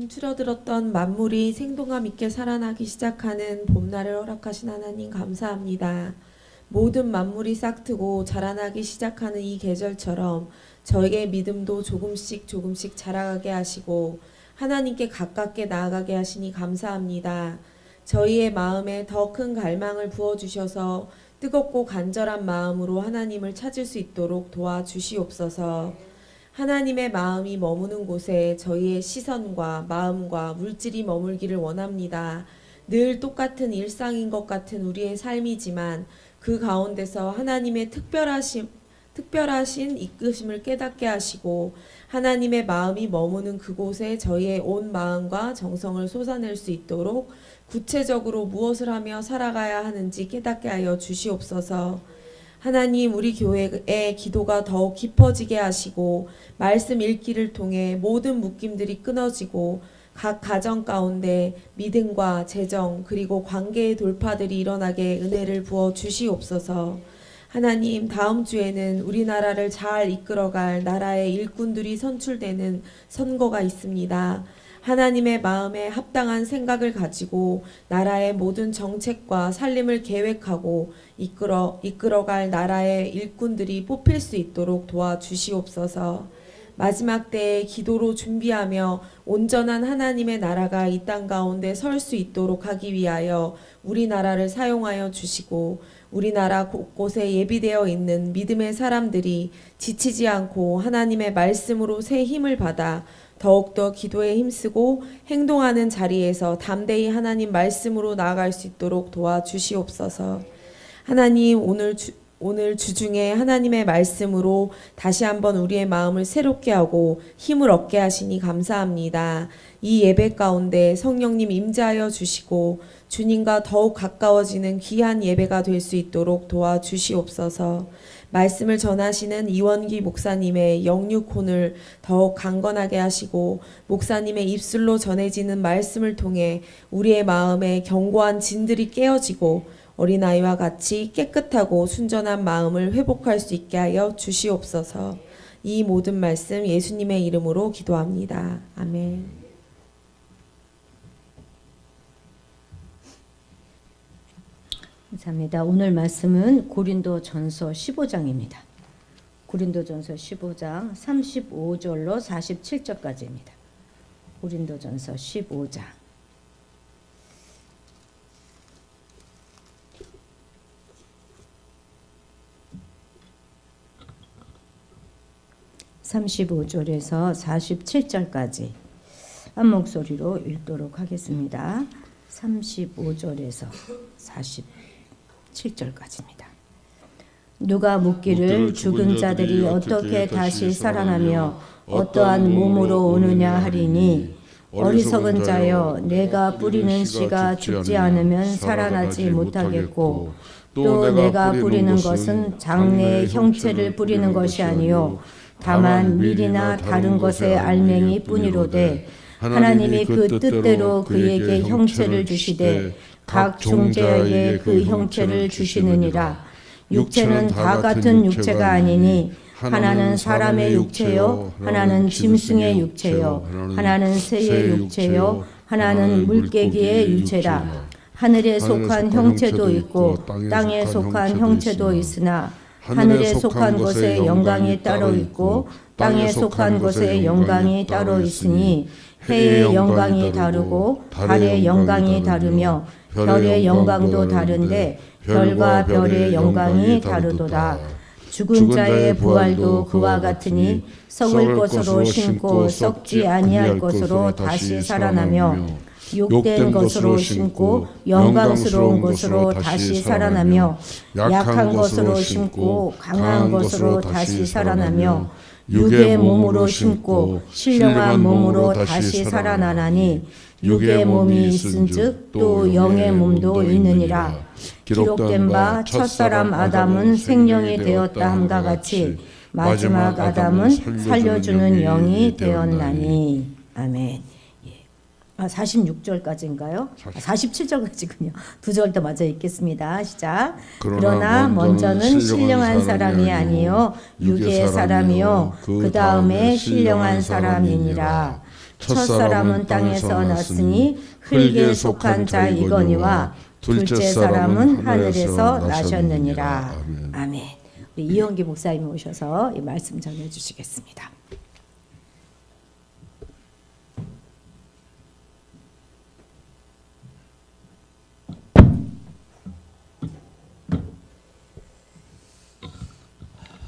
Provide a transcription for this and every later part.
움츠러들었던 만물이 생동감 있게 살아나기 시작하는 봄날을 허락하신 하나님 감사합니다. 모든 만물이 싹트고 자라나기 시작하는 이 계절처럼 저에게 믿음도 조금씩 자라가게 하시고 하나님께 가깝게 나아가게 하시니 감사합니다. 저희의 마음에 더 큰 갈망을 부어주셔서 뜨겁고 간절한 마음으로 하나님을 찾을 수 있도록 도와주시옵소서. 하나님의 마음이 머무는 곳에 저희의 시선과 마음과 물질이 머물기를 원합니다. 늘 똑같은 일상인 것 같은 우리의 삶이지만 그 가운데서 하나님의 특별하신 이끄심을 깨닫게 하시고 하나님의 마음이 머무는 그곳에 저희의 온 마음과 정성을 쏟아낼 수 있도록 구체적으로 무엇을 하며 살아가야 하는지 깨닫게 하여 주시옵소서. 하나님, 우리 교회의 기도가 더욱 깊어지게 하시고 말씀 읽기를 통해 모든 묶임들이 끊어지고 각 가정 가운데 믿음과 재정 그리고 관계의 돌파들이 일어나게 은혜를 부어 주시옵소서. 하나님, 다음 주에는 우리나라를 잘 이끌어갈 나라의 일꾼들이 선출되는 선거가 있습니다. 하나님의 마음에 합당한 생각을 가지고 나라의 모든 정책과 살림을 계획하고 이끌어갈 나라의 일꾼들이 뽑힐 수 있도록 도와주시옵소서. 마지막 때에 기도로 준비하며 온전한 하나님의 나라가 이 땅 가운데 설 수 있도록 하기 위하여 우리나라를 사용하여 주시고 우리나라 곳곳에 예비되어 있는 믿음의 사람들이 지치지 않고 하나님의 말씀으로 새 힘을 받아 더욱더 기도에 힘쓰고 행동하는 자리에서 담대히 하나님 말씀으로 나아갈 수 있도록 도와주시옵소서. 하나님, 오늘 주중에 하나님의 말씀으로 다시 한번 우리의 마음을 새롭게 하고 힘을 얻게 하시니 감사합니다. 이 예배 가운데 성령님 임재하여 주시고 주님과 더욱 가까워지는 귀한 예배가 될 수 있도록 도와주시옵소서. 말씀을 전하시는 이원기 목사님의 영육혼을 더욱 강건하게 하시고 목사님의 입술로 전해지는 말씀을 통해 우리의 마음에 견고한 진들이 깨어지고 어린아이와 같이 깨끗하고 순전한 마음을 회복할 수 있게 하여 주시옵소서. 이 모든 말씀 예수님의 이름으로 기도합니다. 아멘. 감사합니다. 오늘 말씀은 고린도전서 15장입니다. 고린도전서 15장 35절로 47절까지입니다. 고린도전서 15장 35절에서 47절까지 한 목소리로 읽도록 하겠습니다. 35절에서 47절까지입니다. 누가 묻기를 죽은 자들이 어떻게 다시 살아나며 어떠한 몸으로 오느냐 하리니 어리석은 자여 내가 뿌리는 씨가 죽지 않으면 살아나지 못하겠고 또 내가 뿌리는 것은 장래의 형체를 뿌리는 것이 아니요 다만 밀이나 다른 것의 알맹이 뿐이로되 하나님이 그 뜻대로 그에게 형체를 주시되 각 존재에게 그 형체를 주시느니라. 육체는 다 같은 육체가 아니니 하나는 사람의 육체요 하나는 짐승의 육체요 하나는 새의 육체요 하나는 물개기의 육체라. 하늘에 속한 형체도 있고 땅에 속한 형체도 있으나 하늘에 속한 것의 영광이 따로 있고 땅에 속한 것의 영광이 따로 있으니 해의 영광이 다르고 달의 영광이 다르며 별의 영광도 다른데 별과 별의 영광이 다르도다. 죽은 자의 부활도 그와 같으니 썩을 것으로 심고 썩지 아니할 것으로 다시 살아나며 욕된 것으로 심고 영광스러운 것으로 다시 살아나며 약한 것으로 심고 강한 것으로 다시 살아나며 육의 몸으로 심고 신령한 몸으로 다시 살아나나니 육의 몸이 있은즉 또 영의 몸도 있느니라. 기록된 바 첫사람 아담은 생령이 되었다 함과 같이 마지막 아담은 살려주는 영이 되었나니. 아멘. 46절까지인가요? 47절까지군요. 두 절 더 맞아 읽겠습니다. 시작. 그러나 먼저는 신령한 사람이 아니요 육의 사람이요 그 다음에 신령한 사람이니라. 첫사람은 땅에서 났으니 흙에 속한 자이거니와 둘째 사람은 하늘에서 나셨느니라. 아멘. 우리 이용기 목사님 오셔서 이 말씀 전해 주시겠습니다.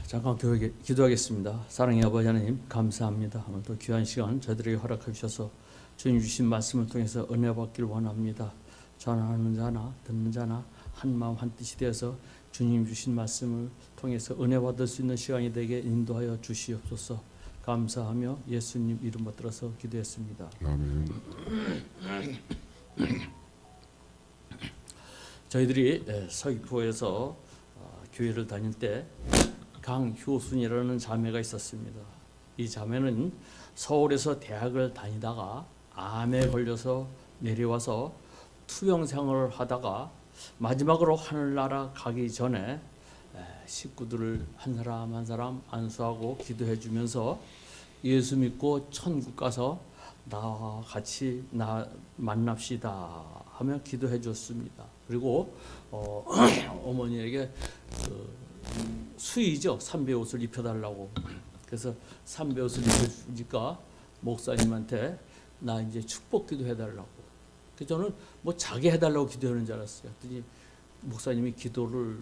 잠깐 기도하겠습니다. 사랑의 아버지 하나님 감사합니다. 오늘도 귀한 시간 저희들에게 허락해 주셔서 주님 주신 말씀을 통해서 은혜 받기를 원합니다. 전하는 자나 듣는 자나 한 마음 한 뜻이 되어서 주님 주신 말씀을 통해서 은혜 받을 수 있는 시간이 되게 인도하여 주시옵소서. 감사하며 예수님 이름 받들어서 기도했습니다. 아멘. 저희들이 서귀포에서 교회를 다닐 때 강효순이라는 자매가 있었습니다. 이 자매는 서울에서 대학을 다니다가 암에 걸려서 내려와서 투병 생활을 하다가 마지막으로 하늘나라 가기 전에 식구들을 한 사람 한 사람 안수하고 기도해 주면서 예수 믿고 천국 가서 나와 같이 만납시다 하며 기도해 줬습니다. 그리고 어머니에게 수의죠. 삼배 옷을 입혀달라고. 그래서 삼배 옷을 입혀주니까 목사님한테 나 이제 축복 기도해달라고. 그래서 저는 뭐 자기 해달라고 기도하는 줄 알았어요. 그랬더니 목사님이 기도를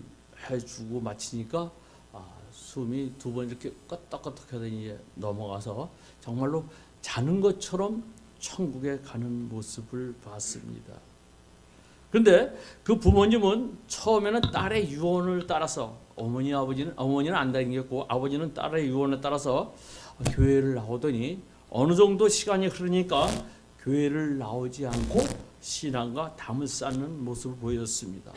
해주고 마치니까 숨이 두 번 이렇게 끄덕끄덕 하더니 넘어가서 정말로 자는 것처럼 천국에 가는 모습을 봤습니다. 그런데 그 부모님은 처음에는 딸의 유언을 따라서 어머니는 안 다니겠고 아버지는 딸의 유언에 따라서 교회를 나오더니 어느 정도 시간이 흐르니까 교회를 나오지 않고 신앙과 담을 쌓는 모습을 보였습니다.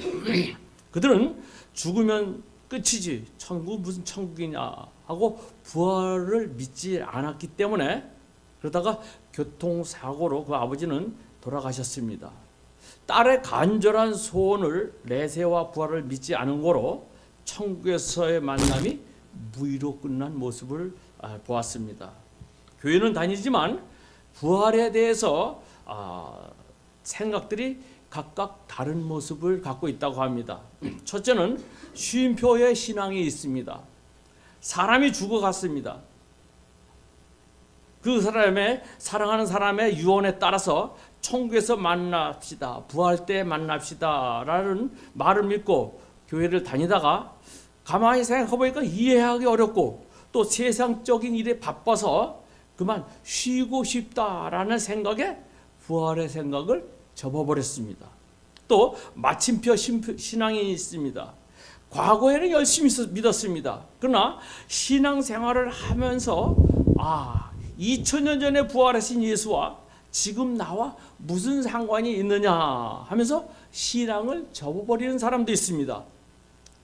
그들은 죽으면 끝이지 천국 무슨 천국이냐 하고 부활을 믿지 않았기 때문에 그러다가 교통사고로 그 아버지는 돌아가셨습니다. 딸의 간절한 소원을 내세와 부활을 믿지 않은 거로 천국에서의 만남이 무의로 끝난 모습을 보았습니다. 교회는 다니지만 부활에 대해서 생각들이 각각 다른 모습을 갖고 있다고 합니다. 첫째는 쉼표의 신앙이 있습니다. 사람이 죽어갔습니다. 그 사람의 사랑하는 사람의 유언에 따라서 천국에서 만납시다. 부활 때 만납시다. 라는 말을 믿고 교회를 다니다가 가만히 생각해보니까 이해하기 어렵고 또 세상적인 일에 바빠서 그만 쉬고 싶다라는 생각에 부활의 생각을 접어버렸습니다. 또 마침표 신앙이 있습니다. 과거에는 열심히 믿었습니다. 그러나 신앙생활을 하면서 2000년 전에 부활하신 예수와 지금 나와 무슨 상관이 있느냐 하면서 신앙을 접어버리는 사람도 있습니다.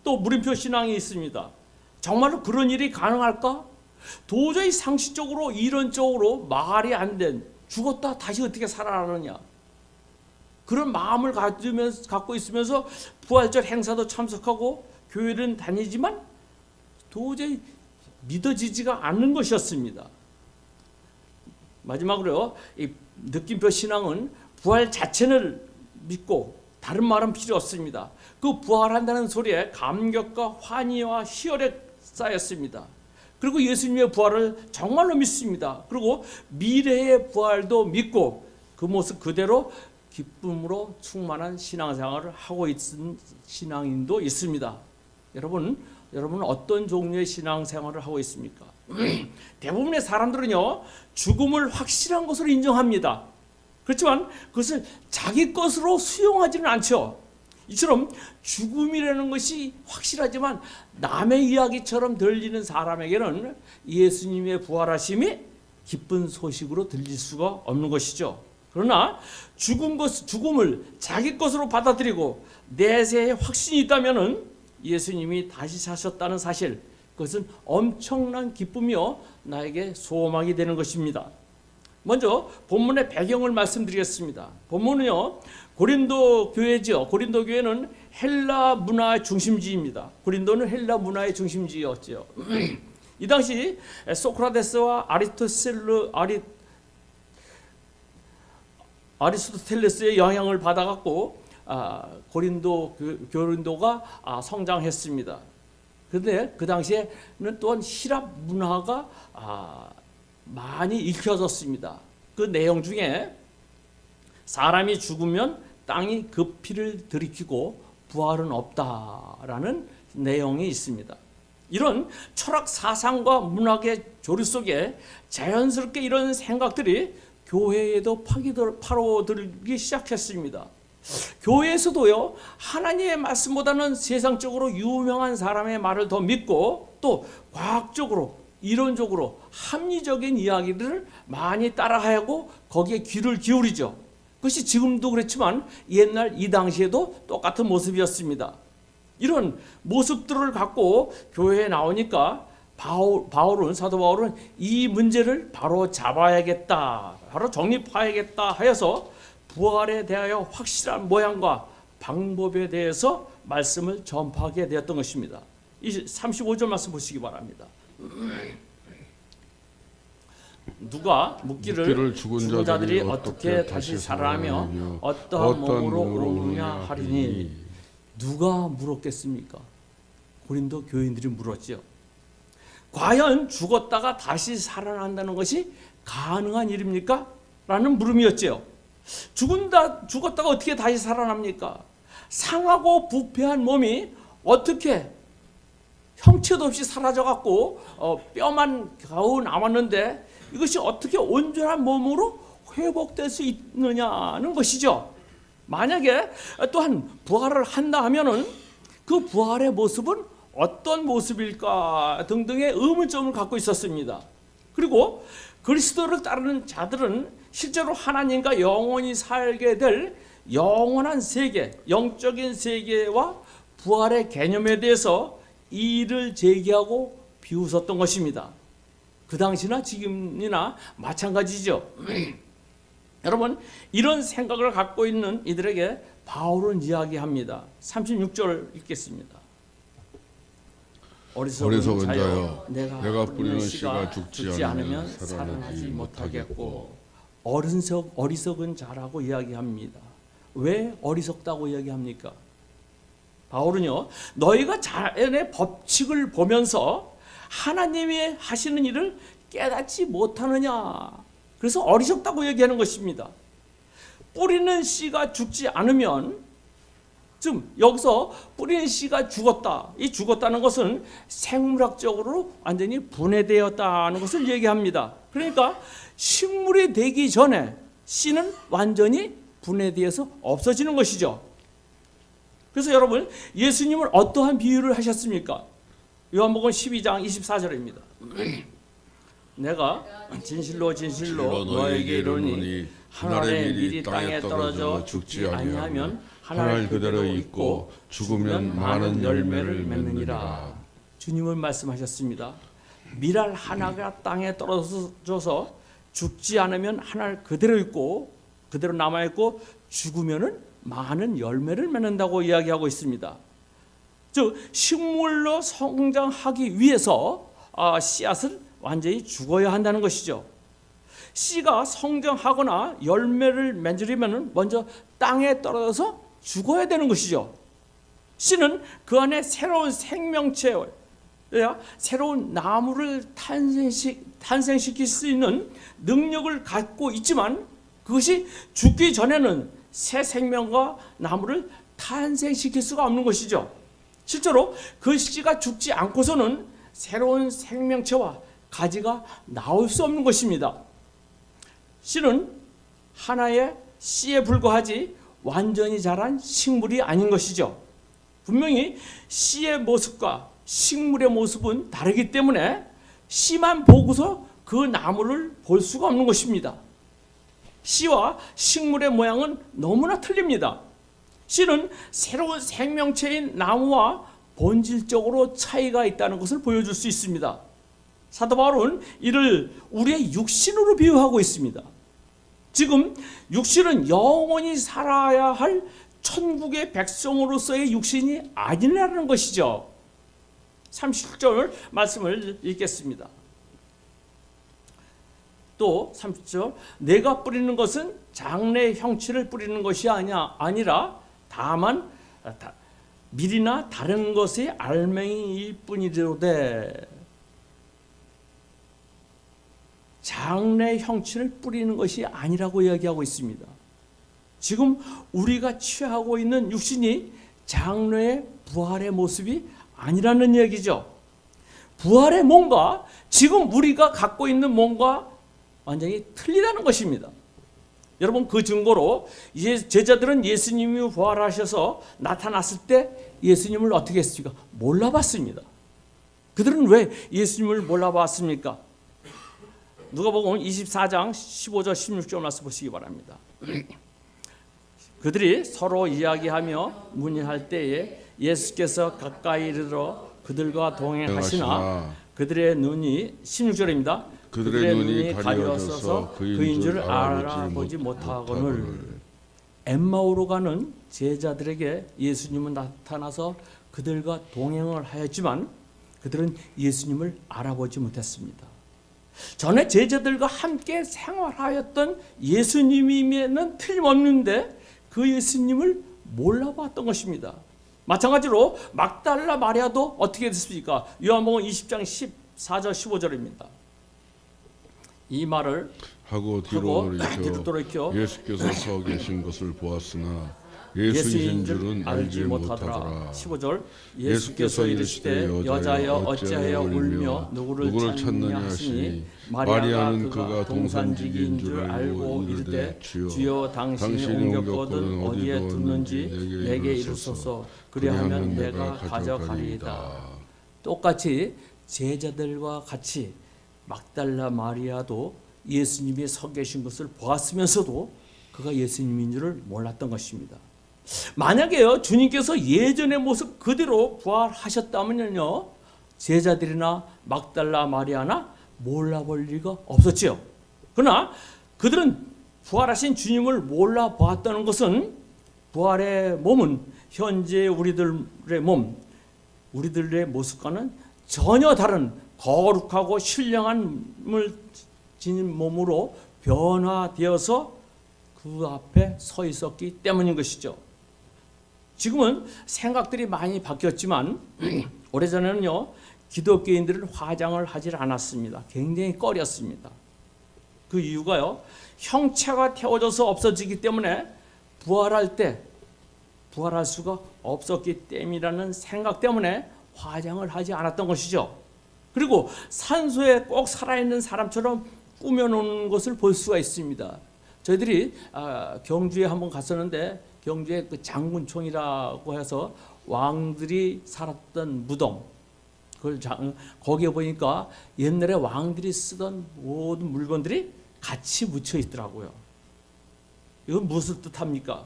또 물음표 신앙이 있습니다. 정말로 그런 일이 가능할까? 도저히 상식적으로 이론적으로 말이 안 된 죽었다 다시 어떻게 살아나느냐 그런 마음을 갖고 있으면서 부활절 행사도 참석하고 교회는 다니지만 도저히 믿어지지가 않는 것이었습니다. 마지막으로 이 느낌표 신앙은 부활 자체를 믿고 다른 말은 필요 없습니다. 그 부활한다는 소리에 감격과 환희와 희열에 쌓였습니다. 그리고 예수님의 부활을 정말로 믿습니다. 그리고 미래의 부활도 믿고 그 모습 그대로 기쁨으로 충만한 신앙생활을 하고 있는 신앙인도 있습니다. 여러분은 어떤 종류의 신앙생활을 하고 있습니까? 대부분의 사람들은요 죽음을 확실한 것으로 인정합니다. 그렇지만 그것을 자기 것으로 수용하지는 않죠. 이처럼 죽음이라는 것이 확실하지만 남의 이야기처럼 들리는 사람에게는 예수님의 부활하심이 기쁜 소식으로 들릴 수가 없는 것이죠. 그러나 죽음을 자기 것으로 받아들이고 내세에 확신이 있다면 예수님이 다시 사셨다는 사실, 그것은 엄청난 기쁨이요 나에게 소망이 되는 것입니다. 먼저 본문의 배경을 말씀드리겠습니다. 본문은요 고린도 교회죠. 고린도 교회는 헬라 문화의 중심지입니다. 고린도는 헬라 문화의 중심지였죠. 이 당시 소크라테스와 아리스토텔레스의 영향을 받아갖고 고린도가 성장했습니다. 그런데 그 당시에는 또한 히랍 문화가 많이 읽혀졌습니다. 그 내용 중에 사람이 죽으면 땅이 그 피를 들이키고 부활은 없다라는 내용이 있습니다. 이런 철학 사상과 문학의 조류 속에 자연스럽게 이런 생각들이 교회에도 파고들기 시작했습니다. 교회에서도요, 하나님의 말씀보다는 세상적으로 유명한 사람의 말을 더 믿고 또 과학적으로 이론적으로 합리적인 이야기들을 많이 따라하고 거기에 귀를 기울이죠. 그것이 지금도 그렇지만 옛날 이 당시에도 똑같은 모습이었습니다. 이런 모습들을 갖고 교회에 나오니까 사도 바울은 이 문제를 바로 잡아야겠다, 바로 정립해야겠다 하여서 부활에 대하여 확실한 모양과 방법에 대해서 말씀을 전파하게 되었던 것입니다. 35절 말씀 보시기 바랍니다. 누가 묻기를 죽은 자들이 어떻게 다시 살아나며 어떠한 몸으로 오느냐 하리니. 누가 물었겠습니까? 고린도 교인들이 물었죠. 과연 죽었다가 다시 살아난다는 것이 가능한 일입니까? 라는 물음이었죠. 죽었다가 어떻게 다시 살아납니까? 상하고 부패한 몸이 어떻게 형체도 없이 사라져갖고 뼈만 겨우 남았는데 이것이 어떻게 온전한 몸으로 회복될 수 있느냐는 것이죠. 만약에 또한 부활을 한다 하면은 그 부활의 모습은 어떤 모습일까 등등의 의문점을 갖고 있었습니다. 그리고 그리스도를 따르는 자들은 실제로 하나님과 영원히 살게 될 영원한 세계, 영적인 세계와 부활의 개념에 대해서 이의를 제기하고 비웃었던 것입니다. 그 당시나 지금이나 마찬가지죠. 여러분, 이런 생각을 갖고 있는 이들에게 바울은 이야기합니다. 36절 읽겠습니다. 어리석은 자여, 내가 뿌리는 씨가 죽지 않으면 살아나지 못하겠고. 어리석은 자라고 이야기합니다. 왜 어리석다고 이야기합니까? 바울은요, 너희가 자연의 법칙을 보면서 하나님이 하시는 일을 깨닫지 못하느냐, 그래서 어리석다고 얘기하는 것입니다. 뿌리는 씨가 죽지 않으면, 좀 여기서 뿌리는 씨가 죽었다, 이 죽었다는 것은 생물학적으로 완전히 분해되었다는 것을 얘기합니다. 그러니까 식물이 되기 전에 씨는 완전히 분해되어서 없어지는 것이죠. 그래서 여러분, 예수님은 어떠한 비유를 하셨습니까? 요한복음 12장 24절입니다. 내가 진실로 너에게 이르노니 한 알의 밀이 땅에 떨어져 죽지 아니하면 한 알 그대로 있고 죽으면 많은 열매를 맺느니라. 주님은 말씀하셨습니다. 밀알 하나가 땅에 떨어져서 죽지 않으면 한 알 그대로 있고 그대로 남아 있고 죽으면은 많은 열매를 맺는다고 이야기하고 있습니다. 즉 식물로 성장하기 위해서 씨앗은 완전히 죽어야 한다는 것이죠. 씨가 성장하거나 열매를 맺으려면 먼저 땅에 떨어져서 죽어야 되는 것이죠. 씨는 그 안에 새로운 생명체와 새로운 나무를 탄생시킬 수 있는 능력을 갖고 있지만 그것이 죽기 전에는 새 생명과 나무를 탄생시킬 수가 없는 것이죠. 실제로 그 씨가 죽지 않고서는 새로운 생명체와 가지가 나올 수 없는 것입니다. 씨는 하나의 씨에 불과하지 완전히 자란 식물이 아닌 것이죠. 분명히 씨의 모습과 식물의 모습은 다르기 때문에 씨만 보고서 그 나무를 볼 수가 없는 것입니다. 씨와 식물의 모양은 너무나 틀립니다. 씨는 새로운 생명체인 나무와 본질적으로 차이가 있다는 것을 보여줄 수 있습니다. 사도 바울은 이를 우리의 육신으로 비유하고 있습니다. 지금 육신은 영원히 살아야 할 천국의 백성으로서의 육신이 아니라는 것이죠. 30절 말씀을 읽겠습니다. 또 30절 내가 뿌리는 것은 장래 형체를 뿌리는 것이 아니라 다만 밀이나 다른 것의 알맹이일 뿐이로되 장래 형체를 뿌리는 것이 아니라고 이야기하고 있습니다. 지금 우리가 취하고 있는 육신이 장래의 부활의 모습이 아니라는 얘기죠. 부활의 몸과 지금 우리가 갖고 있는 몸과 완전히 틀리다는 것입니다. 여러분, 그 증거로 제자들은 예수님이 부활하셔서 나타났을 때 예수님을 어떻게 했습니까? 몰라봤습니다. 그들은 왜 예수님을 몰라봤습니까? 누가복음 24장 15절 16절 말씀 보시기 바랍니다. 그들이 서로 이야기하며 문의할 때에 예수께서 가까이 이르러 그들과 동행하시나 그들의 눈이 16절입니다. 그들의 눈이 가려져서 그인 줄 알아보지 못하거늘. 엠마오로 가는 제자들에게 예수님은 나타나서 그들과 동행을 하였지만 그들은 예수님을 알아보지 못했습니다. 전에 제자들과 함께 생활하였던 예수님이면 틀림없는데 그 예수님을 몰라봤던 것입니다. 마찬가지로 막달라 마리아도 어떻게 됐습니까? 요한복음 20장 14절 15절입니다. 이 말을 하고 뒤로 돌이켜 예수께서 서 계신 것을 보았으나 예수인 줄은 알지 못하더라. 15절 예수께서 이르시되 여자여 어찌하여 울며 누구를 찾느냐 하시니 마리아는 그가 동산지기인 줄 알고 이르되 주여 당신이 옮겼거든 어디에 뒀는지 내게 이르소서 그리하면 내가 가져가리이다. 똑같이 제자들과 같이 막달라 마리아도 예수님이 서 계신 것을 보았으면서도 그가 예수님인 줄을 몰랐던 것입니다. 만약에요 주님께서 예전의 모습 그대로 부활하셨다면요 제자들이나 막달라 마리아나 몰라볼 리가 없었지요. 그러나 그들은 부활하신 주님을 몰라보았다는 것은 부활의 몸은 현재 우리들의 몸, 우리들의 모습과는 전혀 다른 거룩하고 신령함을 지닌 몸으로 변화되어서 그 앞에 서 있었기 때문인 것이죠. 지금은 생각들이 많이 바뀌었지만 오래전에는요 기독교인들은 화장을 하질 않았습니다. 굉장히 꺼렸습니다. 그 이유가요 형체가 태워져서 없어지기 때문에 부활할 때 부활할 수가 없었기 때문이라는 생각 때문에 화장을 하지 않았던 것이죠. 그리고 산소에 꼭 살아있는 사람처럼 꾸며놓는 것을 볼 수가 있습니다. 저희들이 경주에 한번 갔었는데 경주에 그 장군총이라고 해서 왕들이 살았던 무덤 거기에 보니까 옛날에 왕들이 쓰던 모든 물건들이 같이 묻혀 있더라고요. 이건 무슨 뜻합니까?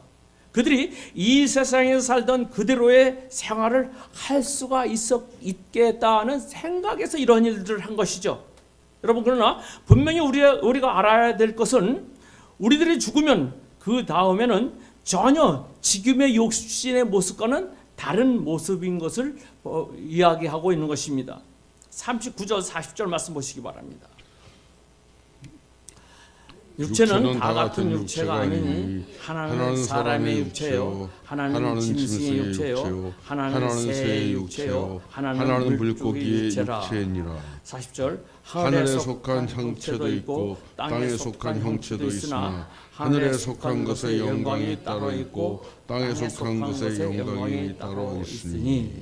그들이 이 세상에서 살던 그대로의 생활을 할 수가 있겠다는 생각에서 이런 일들을 한 것이죠. 여러분 그러나 분명히 우리가 알아야 될 것은 우리들이 죽으면 그 다음에는 전혀 지금의 육신의 모습과는 다른 모습인 것을 이야기하고 있는 것입니다. 39절 40절 말씀 보시기 바랍니다. 육체는 다 같은 육체가 아니니 하나는 사람의 육체요 하나는 짐승의 육체요 하나는 새의 육체요 하나는 물고기의 육체니라. 40절 하늘에 속한 형체도 있고 땅에 속한 형체도 있으나 하늘에 속한 것의 영광이 따로 있고 땅에 속한 것의 영광이 따로 있으니.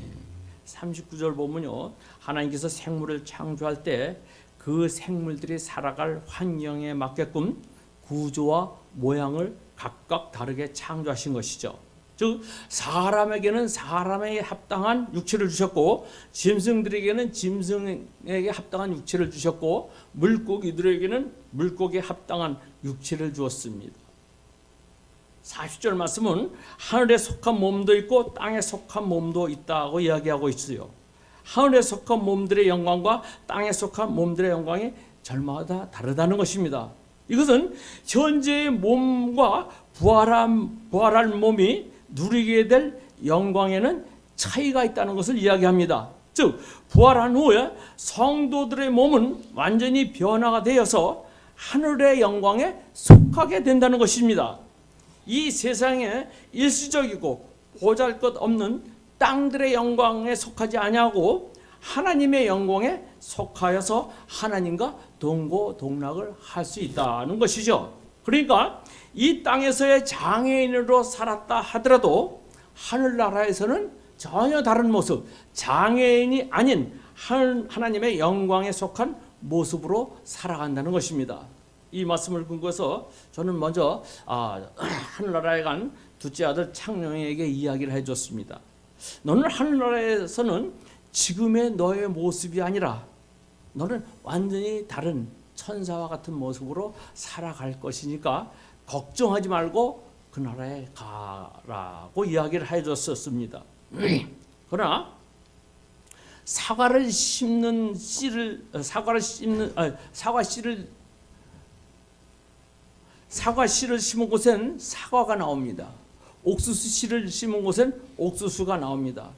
39절 보면요 하나님께서 생물을 창조할 때 그 생물들이 살아갈 환경에 맞게끔 구조와 모양을 각각 다르게 창조하신 것이죠. 즉 사람에게는 사람에게 합당한 육체를 주셨고 짐승들에게는 짐승에게 합당한 육체를 주셨고 물고기들에게는 물고기에 합당한 육체를 주었습니다. 40절 말씀은 하늘에 속한 몸도 있고 땅에 속한 몸도 있다고 이야기하고 있어요. 하늘에 속한 몸들의 영광과 땅에 속한 몸들의 영광이 절마다 다르다는 것입니다. 이것은 현재의 몸과 부활할 몸이 누리게 될 영광에는 차이가 있다는 것을 이야기합니다. 즉 부활한 후에 성도들의 몸은 완전히 변화가 되어서 하늘의 영광에 속하게 된다는 것입니다. 이 세상에 일시적이고 보잘것없는 땅들의 영광에 속하지 아니하고 하나님의 영광에 속하여서 하나님과 동고동락을 할 수 있다는 것이죠. 그러니까 이 땅에서의 장애인으로 살았다 하더라도 하늘나라에서는 전혀 다른 모습, 장애인이 아닌 하나님의 영광에 속한 모습으로 살아간다는 것입니다. 이 말씀을 근거해서 저는 먼저 하늘나라에 간 둘째 아들 창룡에게 이야기를 해줬습니다. 너는 하늘나라에서는 지금의 너의 모습이 아니라 너는 완전히 다른 천사와 같은 모습으로 살아갈 것이니까 걱정하지 말고 그 나라에 가라고 이야기를 해줬었습니다. 그러나 사과 씨를 심은 곳엔 사과가 나옵니다. 옥수수 씨를 심은 곳엔 옥수수가 나옵니다.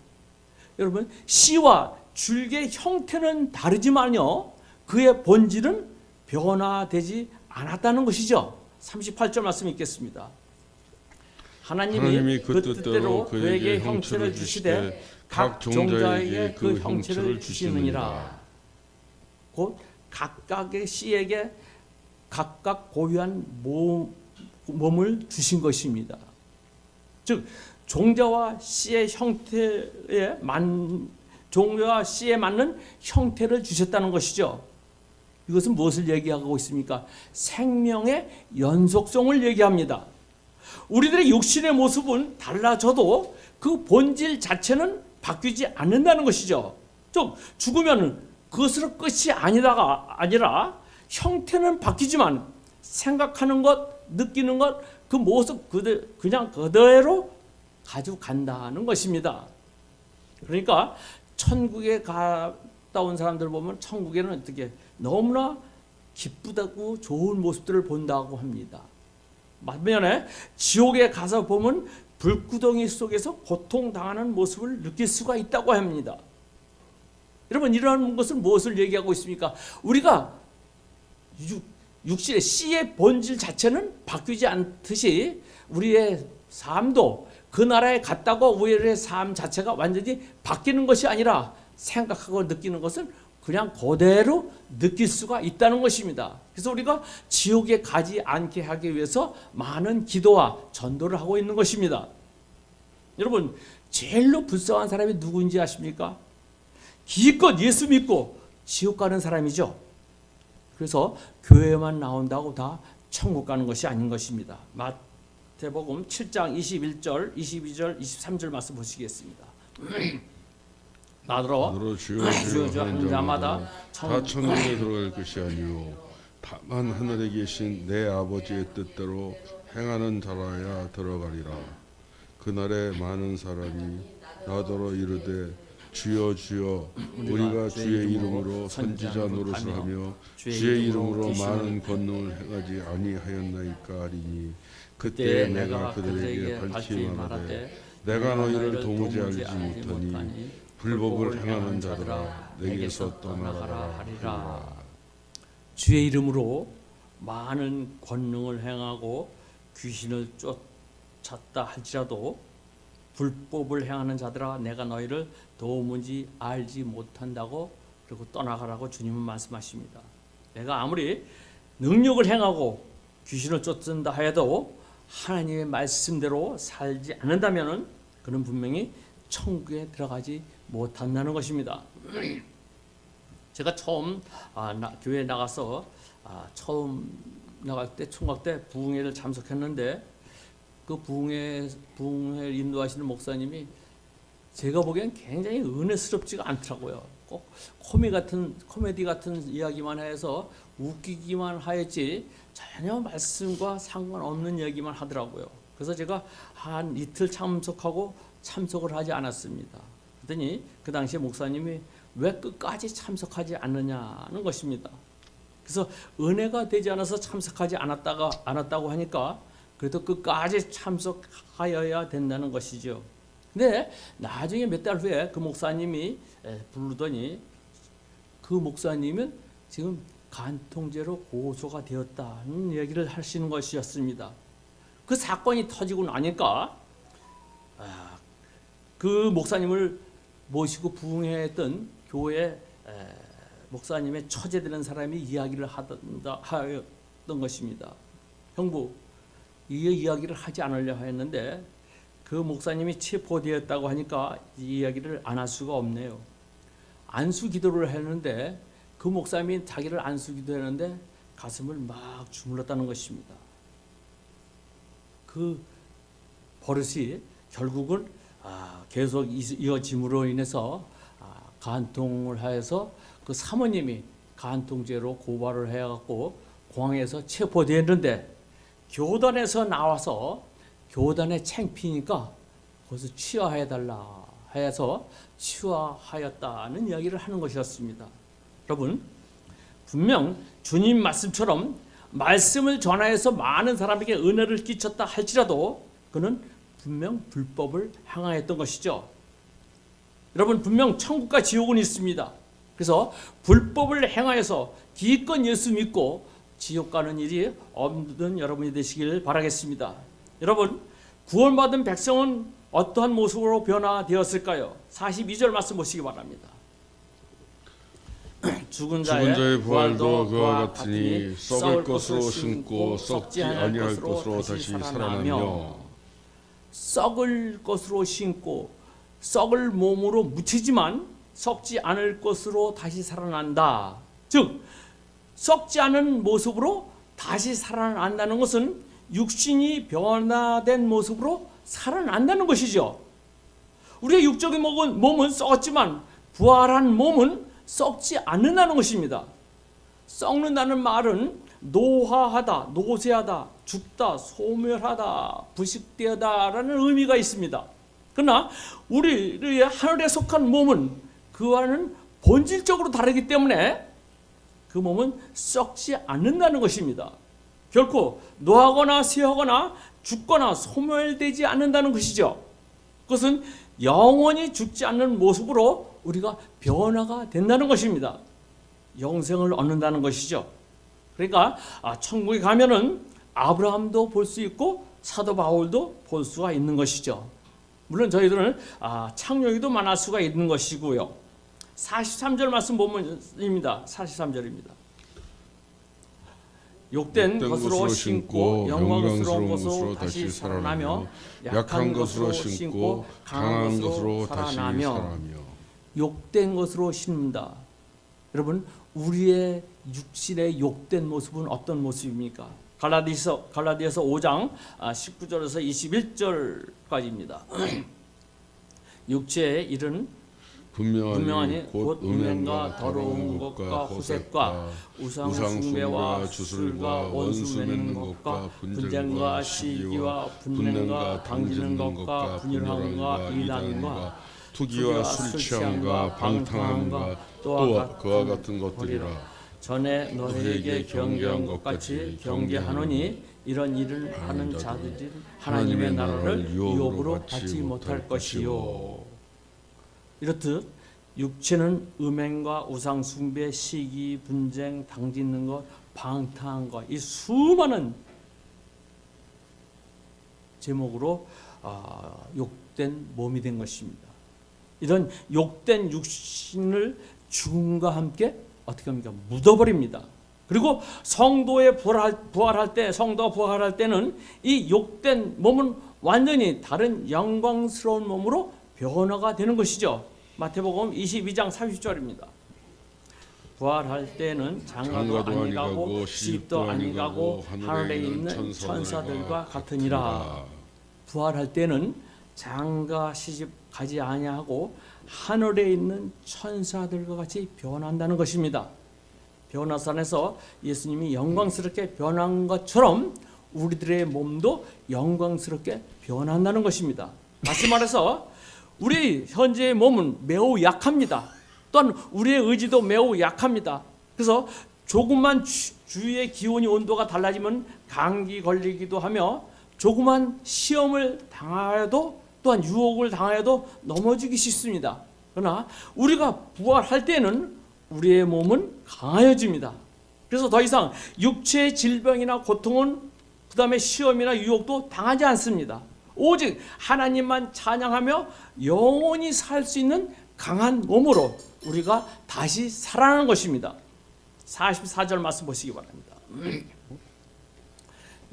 여러분, 씨와 줄기의 형태는 다르지만요, 그의 본질은 변화되지 않았다는 것이죠. 38절 말씀 읽겠습니다. 하나님이 그 뜻대로 그에게 형체를 주시되 각 종자에게 그 형체를 주시느니라. 곧 각각의 씨에게 각각 고유한 몸을 주신 것입니다. 즉 종자와 씨의 형태에 종자와 씨에 맞는 형태를 주셨다는 것이죠. 이것은 무엇을 얘기하고 있습니까? 생명의 연속성을 얘기합니다. 우리들의 육신의 모습은 달라져도 그 본질 자체는 바뀌지 않는다는 것이죠. 즉 죽으면 그것으로 끝이 아니라 형태는 바뀌지만 생각하는 것, 느끼는 것, 그 모습 그냥 그대로 가지고 간다는 것입니다. 그러니까 천국에 갔다 온 사람들 보면 천국에는 어떻게 너무나 기쁘다고 좋은 모습들을 본다고 합니다. 반면에 지옥에 가서 보면 불구덩이 속에서 고통당하는 모습을 느낄 수가 있다고 합니다. 여러분, 이러한 것은 무엇을 얘기하고 있습니까? 우리가 육신의 씨의 본질 자체는 바뀌지 않듯이 우리의 삶도 그 나라에 갔다고 우리의 삶 자체가 완전히 바뀌는 것이 아니라 생각하고 느끼는 것은 그냥 그대로 느낄 수가 있다는 것입니다. 그래서 우리가 지옥에 가지 않게 하기 위해서 많은 기도와 전도를 하고 있는 것입니다. 여러분, 제일로 불쌍한 사람이 누구인지 아십니까? 기껏 예수 믿고 지옥 가는 사람이죠. 그래서 교회만 나온다고 다 천국 가는 것이 아닌 것입니다. 마태복음 7장 21절, 22절, 23절 말씀 보시겠습니다. 나더러 주여 하는 자마다 다 천국에 들어갈 것이 아니요 다만 하늘에 계신 내 아버지의 뜻대로 행하는 자라야 들어가리라. 그날에 많은 사람이 나더러 이르되 주여 주여 우리가 주의 이름으로 선지자 노릇을 하며 주의 이름으로 많은 권능을 행하지 아니하였나이까 하리니 그때 내가 그들에게 밝히 말하되 내가 너희를 도무지 알지 못하니 불법을 행하는 자들아 내게서 떠나가라 하리라. 주의 이름으로 많은 권능을 행하고 귀신을 쫓았다 할지라도 불법을 행하는 자들아 내가 너희를 도무지 알지 못한다고 그리고 떠나가라고 주님은 말씀하십니다. 내가 아무리 능력을 행하고 귀신을 쫓는다 하여도 하나님의 말씀대로 살지 않는다면 그는 분명히 천국에 들어가지 못한다는 것입니다. 제가 처음 교회에 나가서 처음 나갈 때 총각 때 부흥회를 참석했는데 그 부흥회를 인도하시는 목사님이 제가 보기엔 굉장히 은혜스럽지가 않더라고요. 꼭 코미디 같은 이야기만 해서 웃기기만 하였지 전혀 말씀과 상관없는 얘기만 하더라고요. 그래서 제가 한 이틀 참석을 하지 않았습니다. 그랬더니 그 당시에 목사님이 왜 끝까지 참석하지 않느냐는 것입니다. 그래서 은혜가 되지 않아서 참석하지 않았다고 하니까 그래도 끝까지 참석하여야 된다는 것이죠. 근데 나중에 몇 달 후에 그 목사님이 부르더니 그 목사님은 지금 간통죄로 고소가 되었다는 얘기를 하시는 것이었습니다. 그 사건이 터지고 나니까 그 목사님을 모시고 부흥회했던 교회 목사님의 처제되는 사람이 이야기를 하였던 것입니다. 형부, 이 이야기를 하지 않으려 했는데 그 목사님이 체포되었다고 하니까 이 이야기를 안 할 수가 없네요. 안수 기도를 했는데 그 목사님이 자기를 안수 기도했는데 가슴을 막 주물렀다는 것입니다. 그 버릇이 결국은 계속 이어짐으로 인해서 간통을 하여서 그 사모님이 간통죄로 고발을 해갖고 공항에서 체포됐는데 교단에서 나와서 교단에 창피니까 거기서 취하해달라 해서 취하하였다는 이야기를 하는 것이었습니다. 여러분, 분명 주님 말씀처럼 말씀을 전하여서 많은 사람에게 은혜를 끼쳤다 할지라도 그는 분명 불법을 행하였던 것이죠. 여러분, 분명 천국과 지옥은 있습니다. 그래서 불법을 행하여서 기껏 예수 믿고 지옥 가는 일이 없는 여러분이 되시길 바라겠습니다. 여러분, 구원받은 백성은 어떠한 모습으로 변화되었을까요? 42절 말씀 보시기 바랍니다. 죽은 자의 부활도 그와 같으니 썩을 것으로 심고 썩지 아니할 것으로 다시 살아나며, 썩을 것으로 심고 썩을 몸으로 묻히지만 썩지 않을 것으로 다시 살아난다. 즉 썩지 않은 모습으로 다시 살아난다는 것은 육신이 변화된 모습으로 살아난다는 것이죠. 우리의 육적인 몸은 썩었지만 부활한 몸은 썩지 않는다는 것입니다. 썩는다는 말은 노화하다, 노쇠하다, 죽다, 소멸하다, 부식되다라는 의미가 있습니다. 그러나 우리의 하늘에 속한 몸은 그와는 본질적으로 다르기 때문에 그 몸은 썩지 않는다는 것입니다. 결코 노하거나 쇠하거나 죽거나 소멸되지 않는다는 것이죠. 그것은 영원히 죽지 않는 모습으로 우리가 변화가 된다는 것입니다. 영생을 얻는다는 것이죠. 그러니까 천국에 가면은 아브라함도 볼 수 있고 사도 바울도 볼 수가 있는 것이죠. 물론 저희들은 창녀기도 만날 수가 있는 것이고요. 43절 말씀 보면입니다. 43절입니다. 욕된 것으로 신고 영광스러운 것으로 다시 살아나며, 약한 것으로 신고 강한 것으로 살아나며. 욕된 것으로 신는다. 여러분, 우리의 육신의 욕된 모습은 어떤 모습입니까? 갈라디아서 5장 19절에서 21절까지입니다. 육체의 일은 분명하니 곧 음행과 더러운 것과 후색과 우상 숭배와 주술과 원수 맺는 것과 분쟁과 시기와 분냄과 당지는 것과 분열함과 이단과 투기와 술 취함과 방탕함과 또 그와 같은 것들이라. 전에 너희에게 경계한 것 같이 경계하노니 이런 일을 하는 자들이 하나님의 나라를 유업으로 받지 못할 것이요. 이렇듯 육체는 음행과 우상 숭배, 시기, 분쟁, 당짓는 것, 방탕한 것, 이 수많은 제목으로 욕된 몸이 된 것입니다. 이런 욕된 육신을 죽음과 함께 어떻게 합니까? 묻어버립니다. 그리고 성도의 부활할 때, 성도가 부활할 때는 이 욕된 몸은 완전히 다른 영광스러운 몸으로 변화가 되는 것이죠. 마태복음 22장 30절입니다. 부활할 때는 장가도 아니가고 시집도 아니가고 하늘에 있는 천사들과 같으니라. 부활할 때는 장가 시집 가지 아니하고 하늘에 있는 천사들과 같이 변한다는 것입니다. 변화산에서 예수님이 영광스럽게 변한 것처럼 우리들의 몸도 영광스럽게 변한다는 것입니다. 다시 말해서 우리 현재의 몸은 매우 약합니다. 또한 우리의 의지도 매우 약합니다. 그래서 조금만 주위의 기온이 온도가 달라지면 감기 걸리기도 하며, 조그만 시험을 당하여도 또한 유혹을 당하여도 넘어지기 쉽습니다. 그러나 우리가 부활할 때는 우리의 몸은 강해집니다. 그래서 더 이상 육체의 질병이나 고통은 그 다음에 시험이나 유혹도 당하지 않습니다. 오직 하나님만 찬양하며 영원히 살 수 있는 강한 몸으로 우리가 다시 살아나는 것입니다. 44절 말씀 보시기 바랍니다.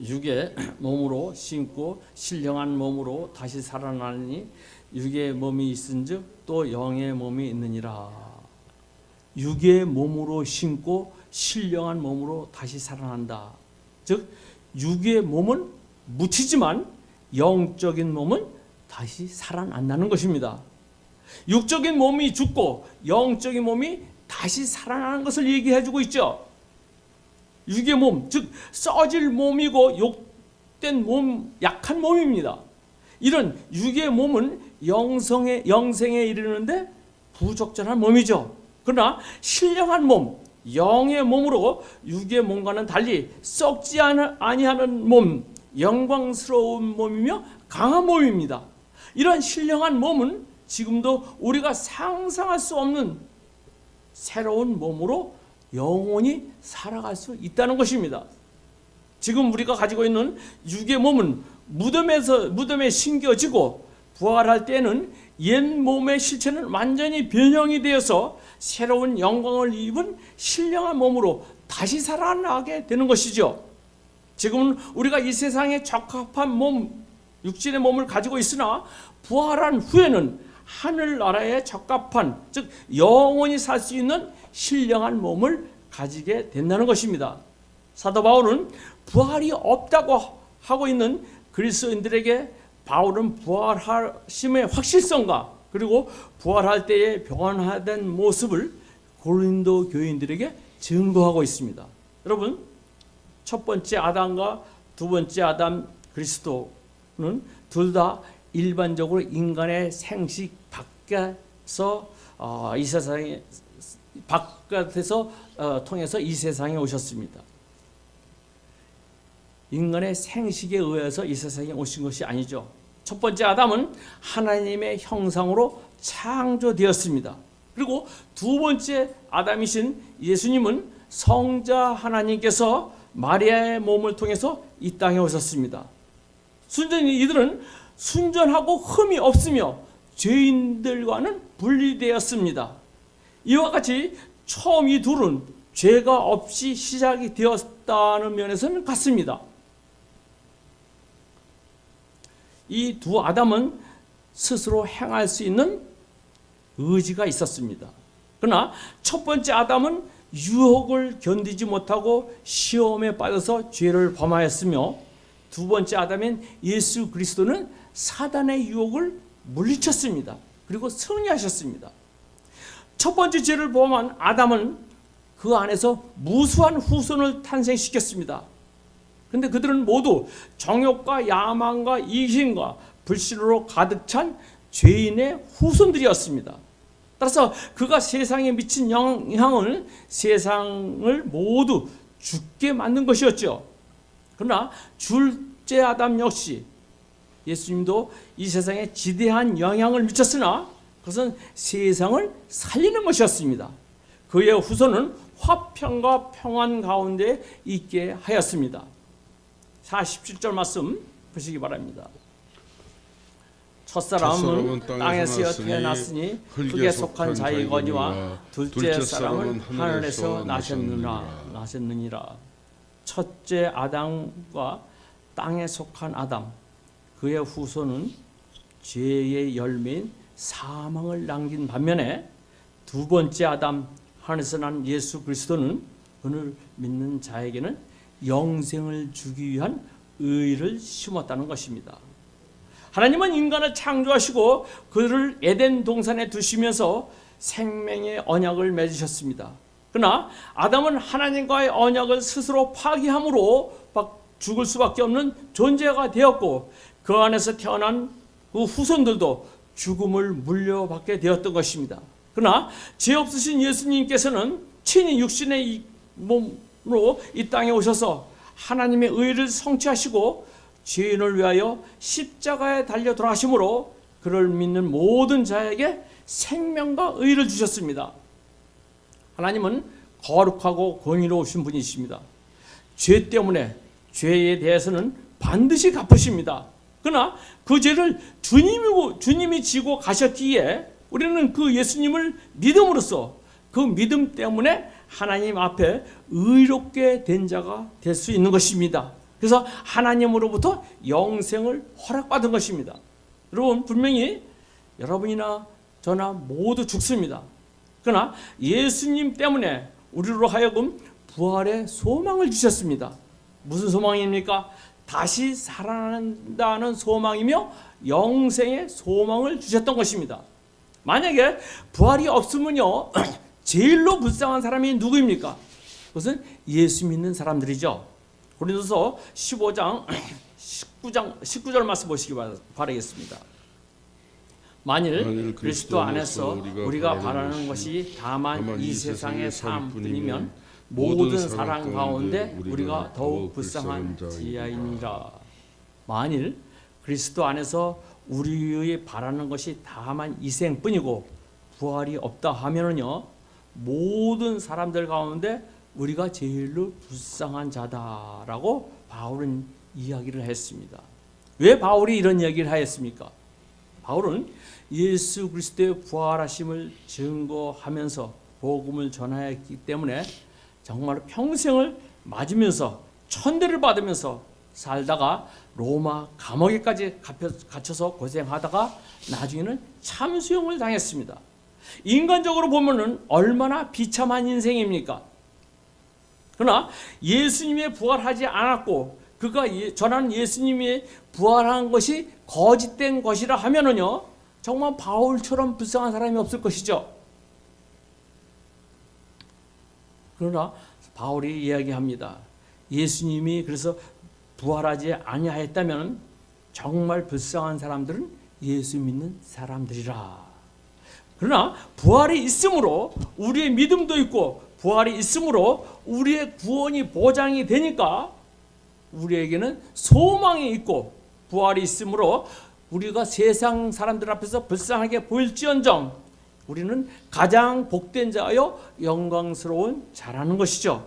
육의 몸으로 신고 신령한 몸으로 다시 살아나니 육의 몸이 있은즉 또 영의 몸이 있느니라. 육의 몸으로 신고 신령한 몸으로 다시 살아난다. 즉 육의 몸은 묻히지만 영적인 몸은 다시 살아난다는 것입니다. 육적인 몸이 죽고 영적인 몸이 다시 살아나는 것을 얘기해 주고 있죠. 육의 몸, 즉 썩어질 몸이고 욕된 몸, 약한 몸입니다. 이런 육의 몸은 영생에 이르는데 부적절한 몸이죠. 그러나 신령한 몸, 영의 몸으로 육의 몸과는 달리 썩지 아니하는 몸, 영광스러운 몸이며 강한 몸입니다. 이런 신령한 몸은 지금도 우리가 상상할 수 없는 새로운 몸으로 영원히 살아갈 수 있다는 것입니다. 지금 우리가 가지고 있는 육의 몸은 무덤에 심겨지고 부활할 때는 옛 몸의 실체는 완전히 변형이 되어서 새로운 영광을 입은 신령한 몸으로 다시 살아나게 되는 것이죠. 지금은 우리가 이 세상에 적합한 몸, 육신의 몸을 가지고 있으나 부활한 후에는 하늘나라에 적합한, 즉 영원히 살 수 있는 신령한 몸을 가지게 된다는 것입니다. 사도 바울은 부활이 없다고 하고 있는 그리스도인들에게 바울은 부활하심의 확실성과 그리고 부활할 때의 변화된 모습을 고린도 교인들에게 증거하고 있습니다. 여러분, 첫 번째 아담과 두 번째 아담 그리스도는 둘 다 일반적으로 인간의 생식 밖에서 이 세상에 바깥에서 통해서 이 세상에 오셨습니다. 인간의 생식에 의해서 이 세상에 오신 것이 아니죠. 첫 번째 아담은 하나님의 형상으로 창조되었습니다. 그리고 두 번째 아담이신 예수님은 성자 하나님께서 마리아의 몸을 통해서 이 땅에 오셨습니다. 이들은 순전하고 흠이 없으며 죄인들과는 분리되었습니다. 이와 같이 처음 이 둘은 죄가 없이 시작이 되었다는 면에서는 같습니다. 이 두 아담은 스스로 행할 수 있는 의지가 있었습니다. 그러나 첫 번째 아담은 유혹을 견디지 못하고 시험에 빠져서 죄를 범하였으며 두 번째 아담인 예수 그리스도는 사단의 유혹을 물리쳤습니다. 그리고 승리하셨습니다. 첫 번째 죄를 범한 아담은 그 안에서 무수한 후손을 탄생시켰습니다. 그런데 그들은 모두 정욕과 야망과 이심과 불신으로 가득 찬 죄인의 후손들이었습니다. 따라서 그가 세상에 미친 영향을 세상을 모두 죽게 만든 것이었죠. 그러나 둘째 아담 역시 예수님도 이 세상에 지대한 영향을 미쳤으나 그것은 세상을 살리는 것이었습니다. 그의 후손은 화평과 평안 가운데 있게 하였습니다. 47절 말씀 보시기 바랍니다. 첫사람은 땅에서 태어났으니 흙에 속한 자이거니와 둘째 사람은 하늘에서 나셨느니라. 첫째 아담과 땅에 속한 아담, 그의 후손은 죄의 열매인 사망을 남긴 반면에 두 번째 아담, 하늘에서 난 예수 그리스도는 그를 믿는 자에게는 영생을 주기 위한 의를 심었다는 것입니다. 하나님은 인간을 창조하시고 그를 에덴 동산에 두시면서 생명의 언약을 맺으셨습니다. 그러나 아담은 하나님과의 언약을 스스로 파기함으로 죽을 수밖에 없는 존재가 되었고 그 안에서 태어난 그 후손들도 죽음을 물려받게 되었던 것입니다. 그러나 죄 없으신 예수님께서는 친히 육신의 몸으로 이 땅에 오셔서 하나님의 의를 성취하시고 죄인을 위하여 십자가에 달려 돌아가심으로 그를 믿는 모든 자에게 생명과 의를 주셨습니다. 하나님은 거룩하고 공의로우신 분이십니다. 죄 때문에 죄에 대해서는 반드시 갚으십니다. 그러나 그 죄를 주님이 지고 가셨기에 우리는 그 예수님을 믿음으로써 그 믿음 때문에 하나님 앞에 의롭게 된 자가 될 수 있는 것입니다. 그래서 하나님으로부터 영생을 허락받은 것입니다. 여러분, 분명히 여러분이나 저나 모두 죽습니다. 그러나 예수님 때문에 우리로 하여금 부활의 소망을 주셨습니다. 무슨 소망입니까? 다시 살아난다는 소망이며 영생의 소망을 주셨던 것입니다. 만약에 부활이 없으면요, 제일로 불쌍한 사람이 누구입니까? 그것은 예수 믿는 사람들이죠. 고린도서 15장 19절 말씀 보시기 바라겠습니다. 만일 그리스도 안에서 우리가 바라는 것이 다만 이 세상의 삶뿐이면 모든 사랑 가운데 우리가 더욱 불쌍한 지하이니라. 만일 그리스도 안에서 우리의 바라는 것이 다만 이 생뿐이고 부활이 없다 하면은요, 모든 사람들 가운데 우리가 제일로 불쌍한 자다라고 바울은 이야기를 했습니다. 왜 바울이 이런 이야기를 하였습니까? 바울은 예수 그리스도의 부활하심을 증거하면서 복음을 전하였기 때문에 정말 평생을 맞으면서 천대를 받으면서 살다가 로마 감옥에까지 갇혀서 고생하다가 나중에는 참수형을 당했습니다. 인간적으로 보면은 얼마나 비참한 인생입니까? 그러나 예수님의 부활하지 않았고 그가 전하는 예수님이 부활한 것이 거짓된 것이라 하면은요, 정말 바울처럼 불쌍한 사람이 없을 것이죠. 그러나 바울이 이야기합니다. 예수님이 그래서 부활하지 아니하였다면 정말 불쌍한 사람들은 예수 믿는 사람들이라. 그러나 부활이 있으므로 우리의 믿음도 있고 부활이 있으므로 우리의 구원이 보장이 되니까 우리에게는 소망이 있고 부활이 있으므로 우리가 세상 사람들 앞에서 불쌍하게 보일지언정 우리는 가장 복된 자여 영광스러운 자라는 것이죠.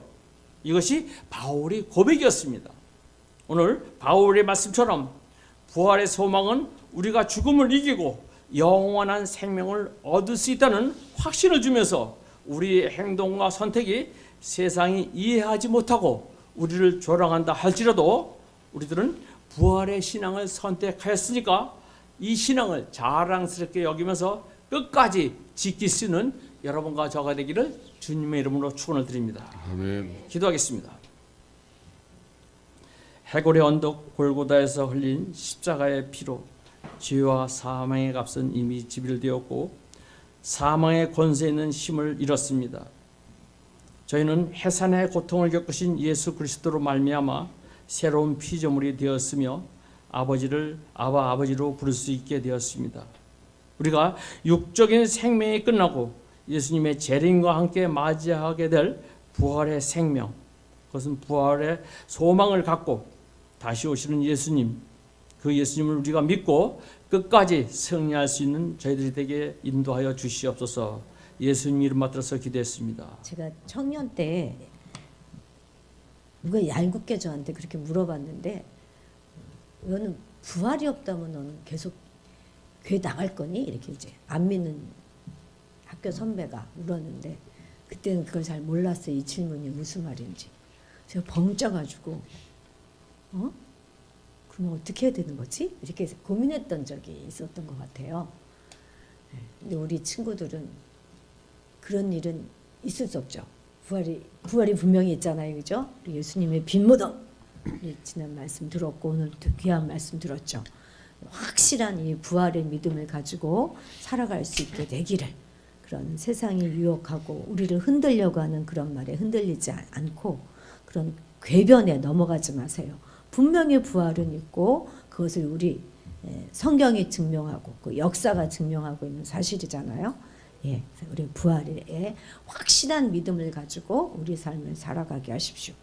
이것이 바울의 고백이었습니다. 오늘 바울의 말씀처럼 부활의 소망은 우리가 죽음을 이기고 영원한 생명을 얻을 수 있다는 확신을 주면서 우리의 행동과 선택이 세상이 이해하지 못하고 우리를 조롱한다 할지라도 우리들은 부활의 신앙을 선택하였으니까 이 신앙을 자랑스럽게 여기면서 끝까지 지킬 수 있는 여러분과 저가 되기를 주님의 이름으로 축원을 드립니다. 아멘. 기도하겠습니다. 해골의 언덕 골고다에서 흘린 십자가의 피로 죄와 사망의 값은 이미 지불되었고 사망의 권세에 있는 힘을 잃었습니다. 저희는 해산의 고통을 겪으신 예수 그리스도로 말미암아 새로운 피조물이 되었으며 아버지를 아버지로 부를 수 있게 되었습니다. 우리가 육적인 생명이 끝나고 예수님의 재림과 함께 맞이하게 될 부활의 생명, 그것은 부활의 소망을 갖고 다시 오시는 예수님, 그 예수님을 우리가 믿고 끝까지 승리할 수 있는 저희들이 되게 인도하여 주시옵소서. 예수님 이름 받들어서 기도했습니다. 제가 청년 때 누가 얄궂게 저한테 그렇게 물어봤는데, 너는 부활이 없다면 너는 계속 교회 나갈 거니? 이렇게 이제 안 믿는 학교 선배가 물었는데, 그때는 그걸 잘 몰랐어요. 이 질문이 무슨 말인지. 제가 벙쪄가지고 그러면 어떻게 해야 되는 거지? 이렇게 고민했던 적이 있었던 것 같아요. 근데 우리 친구들은 그런 일은 있을 수 없죠. 부활이 분명히 있잖아요, 그죠? 예수님의 빈 무덤, 지난 말씀 들었고 오늘도 귀한 말씀 들었죠. 확실한 이 부활의 믿음을 가지고 살아갈 수 있게 되기를, 그런 세상이 유혹하고 우리를 흔들려고 하는 그런 말에 흔들리지 않고 그런 궤변에 넘어가지 마세요. 분명히 부활은 있고 그것을 우리 성경이 증명하고 그 역사가 증명하고 있는 사실이잖아요. 예, 우리 부활에 확실한 믿음을 가지고 우리 삶을 살아가게 하십시오.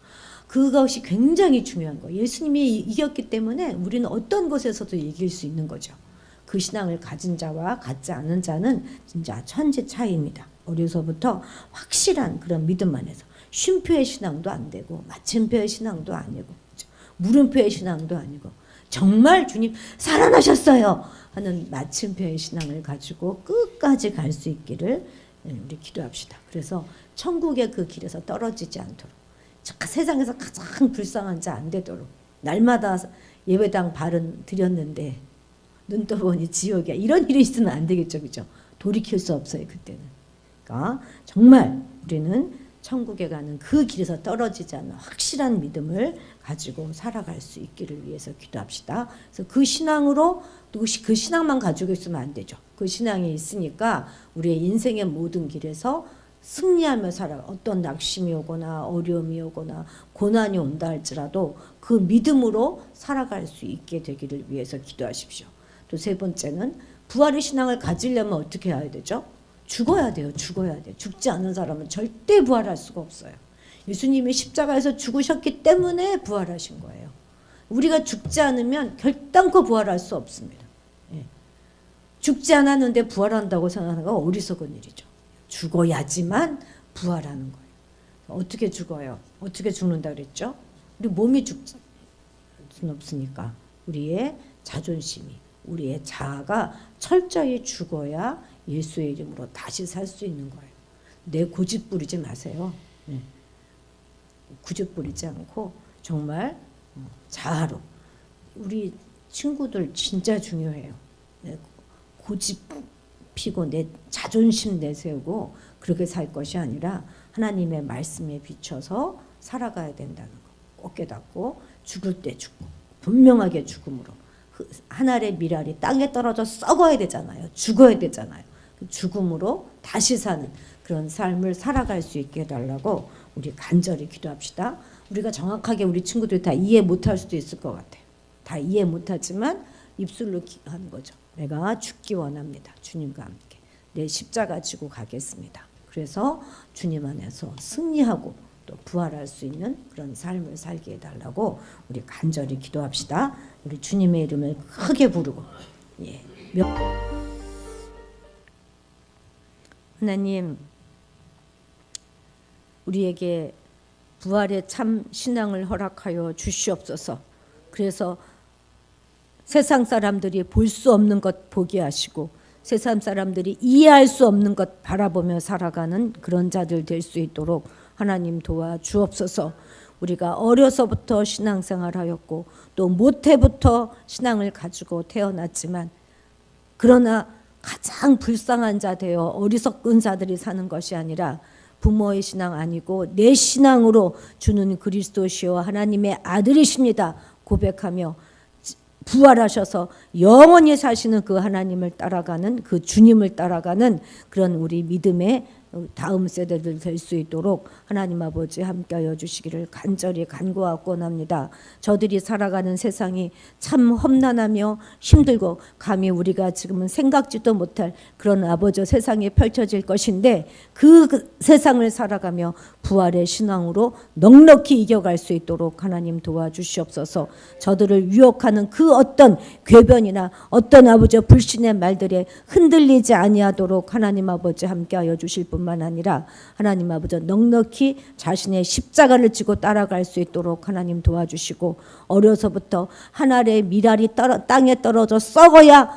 그것이 굉장히 중요한 거예요. 예수님이 이겼기 때문에 우리는 어떤 곳에서도 이길 수 있는 거죠. 그 신앙을 가진 자와 갖지 않은 자는 진짜 천지 차이입니다. 어려서부터 확실한 그런 믿음 안에서 쉼표의 신앙도 안 되고 마침표의 신앙도 아니고 물음표의 신앙도 아니고 정말 주님 살아나셨어요 하는 마침표의 신앙을 가지고 끝까지 갈 수 있기를 우리 기도합시다. 그래서 천국의 그 길에서 떨어지지 않도록 세상에서 가장 불쌍한 자 안 되도록 날마다 예배당 발은 드렸는데 눈 떠보니 지옥이야. 이런 일이 있으면 안 되겠죠. 그죠? 돌이킬 수 없어요. 그때는. 그러니까 정말 우리는 천국에 가는 그 길에서 떨어지지 않는 확실한 믿음을 가지고 살아갈 수 있기를 위해서 기도합시다. 그래서 그 신앙으로 그 신앙만 가지고 있으면 안 되죠. 그 신앙이 있으니까 우리의 인생의 모든 길에서 승리하며 살아. 어떤 낙심이 오거나 어려움이 오거나 고난이 온다 할지라도 그 믿음으로 살아갈 수 있게 되기를 위해서 기도하십시오. 또 세 번째는 부활의 신앙을 가지려면 어떻게 해야 되죠? 죽어야 돼요. 죽어야 돼요. 죽지 않은 사람은 절대 부활할 수가 없어요. 예수님이 십자가에서 죽으셨기 때문에 부활하신 거예요. 우리가 죽지 않으면 결단코 부활할 수 없습니다. 예. 죽지 않았는데 부활한다고 생각하는 건 어리석은 일이죠. 죽어야지만 부활하는 거예요. 어떻게 죽어요? 어떻게 죽는다 그랬죠? 우리 몸이 죽을 수는 없으니까 우리의 자존심이, 우리의 자아가 철저히 죽어야 예수의 이름으로 다시 살 수 있는 거예요. 내 고집 부리지 마세요. 네. 고집 부리지 않고 정말 자아로. 우리 친구들 진짜 중요해요. 네. 고집 피고 내 자존심 내세우고 그렇게 살 것이 아니라 하나님의 말씀에 비춰서 살아가야 된다는 거 꼭 깨닫고 죽을 때 죽고 분명하게 죽음으로 한 알의 밀알이 땅에 떨어져 썩어야 되잖아요. 죽어야 되잖아요. 죽음으로 다시 사는 그런 삶을 살아갈 수 있게 해달라고 우리 간절히 기도합시다. 우리가 정확하게 우리 친구들이 다 이해 못할 수도 있을 것 같아요. 다 이해 못하지만 입술로 하는 거죠. 내가 죽기 원합니다. 주님과 함께 내 십자가 지고 가겠습니다. 그래서 주님 안에서 승리하고 또 부활할 수 있는 그런 삶을 살게 해달라고 우리 간절히 기도합시다. 우리 주님의 이름을 크게 부르고 하나님 우리에게 부활의 참 신앙을 허락하여 주시옵소서. 그래서 세상 사람들이 볼 수 없는 것 보게 하시고 세상 사람들이 이해할 수 없는 것 바라보며 살아가는 그런 자들 될 수 있도록 하나님 도와 주옵소서. 우리가 어려서부터 신앙생활하였고 또 모태부터 신앙을 가지고 태어났지만 그러나 가장 불쌍한 자 되어 어리석은 자들이 사는 것이 아니라 부모의 신앙 아니고 내 신앙으로 주는 그리스도시요 하나님의 아들이십니다 고백하며 부활하셔서 영원히 사시는 그 하나님을 따라가는 그 주님을 따라가는 그런 우리 믿음의 다음 세대들 될 수 있도록 하나님 아버지 함께하여 주시기를 간절히 간구하고 원합니다. 저들이 살아가는 세상이 참 험난하며 힘들고 감히 우리가 지금은 생각지도 못할 그런 아버지 세상이 펼쳐질 것인데 그 세상을 살아가며 부활의 신앙으로 넉넉히 이겨갈 수 있도록 하나님 도와주시옵소서. 저들을 유혹하는 그 어떤 궤변이나 어떤 아버지 불신의 말들에 흔들리지 아니하도록 하나님 아버지 함께하여 주실 뿐만 아니라 하나님 아버지 넉넉히 자신의 십자가를 지고 따라갈 수 있도록 하나님 도와주시고 어려서부터 한 알의 밀알이 땅에 떨어져 썩어야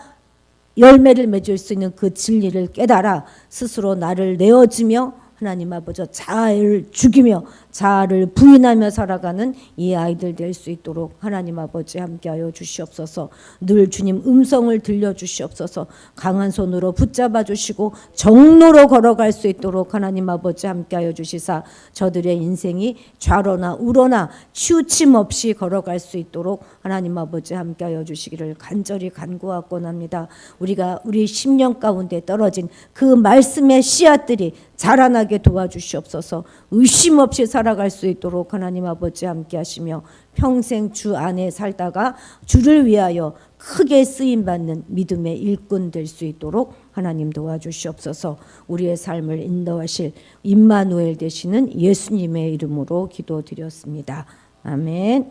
열매를 맺을 수 있는 그 진리를 깨달아 스스로 나를 내어주며 하나님 아버지 자아를 죽이며 자아를 부인하며 살아가는 이 아이들 될 수 있도록 하나님 아버지 함께하여 주시옵소서. 늘 주님 음성을 들려주시옵소서. 강한 손으로 붙잡아 주시고 정로로 걸어갈 수 있도록 하나님 아버지 함께하여 주시사 저들의 인생이 좌로나 우로나 치우침 없이 걸어갈 수 있도록 하나님 아버지 함께하여 주시기를 간절히 간구하곤 합니다. 우리가 우리 심령 가운데 떨어진 그 말씀의 씨앗들이 자라나게 도와주시옵소서. 의심 없이 살아갈 수 있도록 하나님 아버지 함께 하시며 평생 주 안에 살다가 주를 위하여 크게 쓰임받는 믿음의 일꾼 될 수 있도록 하나님 도와주시옵소서. 우리의 삶을 인도하실 임마누엘 되시는 예수님의 이름으로 기도드렸습니다. 아멘.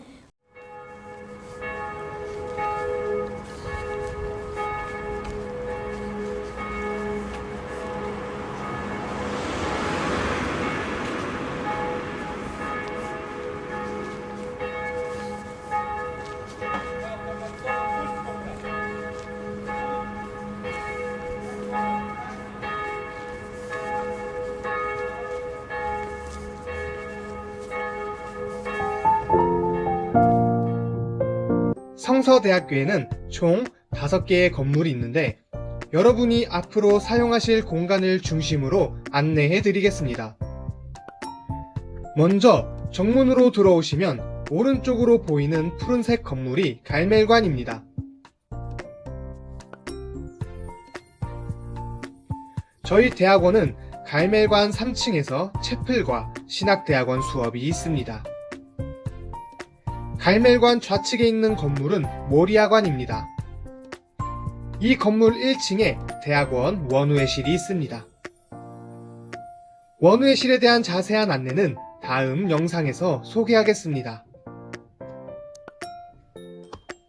성서대학교에는 총 5개의 건물이 있는데 여러분이 앞으로 사용하실 공간을 중심으로 안내해 드리겠습니다. 먼저 정문으로 들어오시면 오른쪽으로 보이는 푸른색 건물이 갈멜관입니다. 저희 대학원은 갈멜관 3층에서 채플과 신학대학원 수업이 있습니다. 갈멜관 좌측에 있는 건물은 모리아관입니다. 이 건물 1층에 대학원 원우회실이 있습니다. 원우회실에 대한 자세한 안내는 다음 영상에서 소개하겠습니다.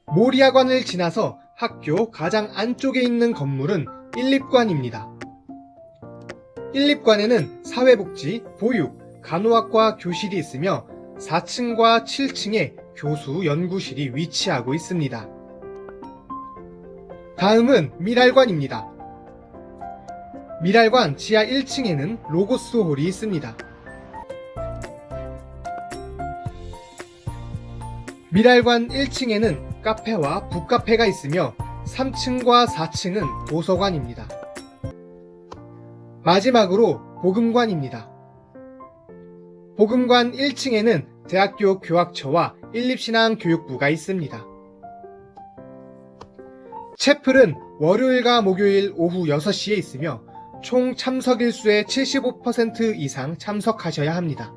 모리아관을 지나서 학교 가장 안쪽에 있는 건물은 1립관입니다. 1립관에는 사회복지, 보육, 간호학과 교실이 있으며 4층과 7층에 교수 연구실이 위치하고 있습니다. 다음은 미랄관입니다. 미랄관 지하 1층에는 로고스 홀이 있습니다. 미랄관 1층에는 카페와 북카페가 있으며 3층과 4층은 도서관입니다. 마지막으로 복음관입니다. 복음관 1층에는 대학교 교학처와 인립신앙교육부가 있습니다. 채플은 월요일과 목요일 오후 6시에 있으며 총 참석 일수의 75% 이상 참석하셔야 합니다.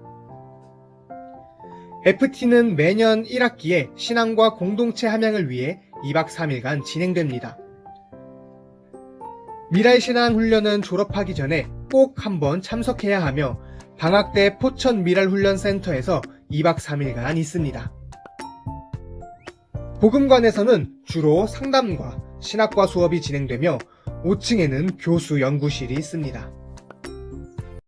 FT는 매년 1학기에 신앙과 공동체 함양을 위해 2박 3일간 진행됩니다. 미랄신앙 훈련은 졸업하기 전에 꼭 한번 참석해야 하며 방학 때 포천 미랄훈련센터에서 2박 3일간 있습니다. 복음관에서는 주로 상담과 신학과 수업이 진행되며 5층에는 교수 연구실이 있습니다.